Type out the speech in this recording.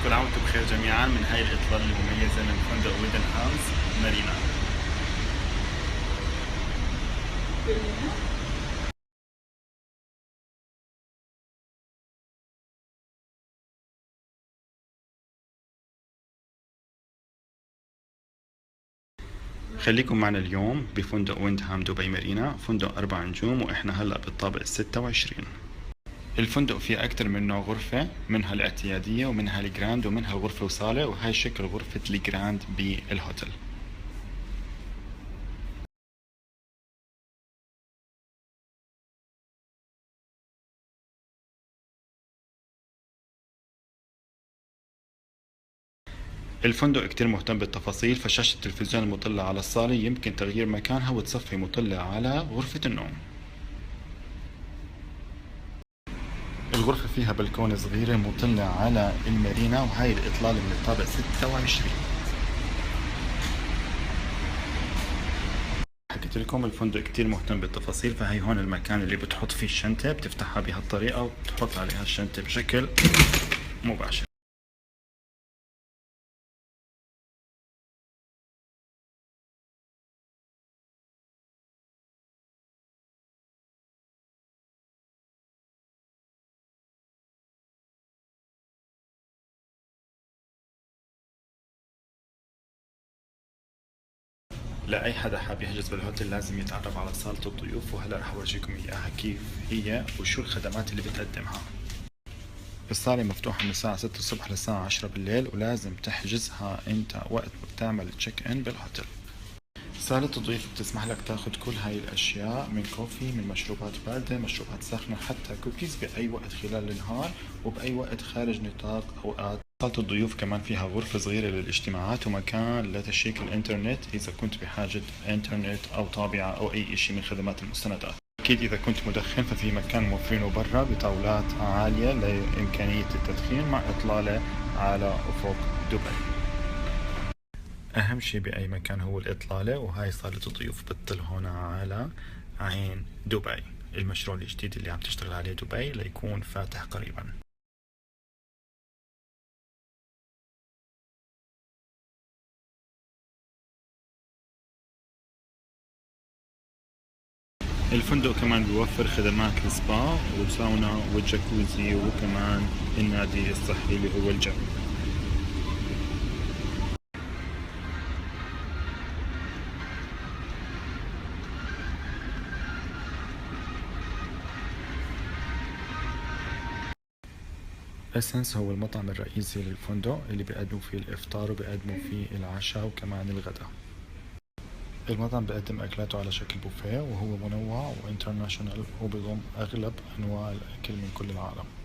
كل عام وانتم بخير جميعا من هاي الإطلالة المميزة من فندق ويدن هاوس مارينا. خليكم معنا اليوم بفندق ويندهام دبي مارينا، فندق 4 نجوم، وإحنا هلأ بالطابق 26. الفندق فيه أكثر من نوع غرفة، منها الاعتيادية ومنها الجراند ومنها غرفة وصالة، وهاي شكل غرفة الجراند بالهوتل. الفندق كتير مهتم بالتفاصيل، فشاشة التلفزيون المطلة على الصالة يمكن تغيير مكانها وتصفي مطلة على غرفة النوم. الغرفة فيها بلكونة صغيرة مطلة على المارينا، وهاي الإطلالة من الطابق 26. حكيت لكم الفندق كتير مهتم بالتفاصيل، فهي هون المكان اللي بتحط فيه الشنطة، بتفتحها بهالطريقة وبتحط عليها الشنطة بشكل مباشر. لأي حدا حاب يحجز بالهوتيل لازم يتعرف على صالة الضيوف، وهلا رح أورجيكم إياها كيف هي وشو الخدمات اللي بتقدمها. الصالة مفتوحة من الساعة 6 الصبح للساعة 10 بالليل، ولازم تحجزها انت وقت ما بتعمل تشيك ان بالهوتيل. صالة الضيوف بتسمح لك تاخد كل هاي الأشياء، من كوفي، من مشروبات باردة، مشروبات ساخنة، حتى كوكيز بأي وقت خلال النهار وبأي وقت خارج نطاق أوقات. صالة الضيوف كمان فيها غرفة صغيرة للاجتماعات ومكان لتشيك الإنترنت إذا كنت بحاجة إنترنت أو طابعة أو أي إشي من خدمات المستندات. أكيد إذا كنت مدخن ففي مكان موفرينه برا بطاولات عالية لإمكانية التدخين مع إطلالة على أفق دبي. أهم شي بأي مكان هو الإطلالة، وهاي صالة الضيوف بتطل هون على عين دبي، المشروع الجديد اللي عم تشتغل عليه دبي ليكون فاتح قريبا. الفندق كمان بيوفر خدمات السبا والساونا والجاكوزي، وكمان النادي الصحي اللي هو الجيم. اسنس هو المطعم الرئيسي للفندق اللي بيقدموا فيه الإفطار وبيقدموا فيه العشاء وكمان الغداء. المطعم بيقدم أكلاته على شكل بوفيه، وهو منوع وانترناشونال، وبيضم أغلب أنواع الأكل من كل العالم.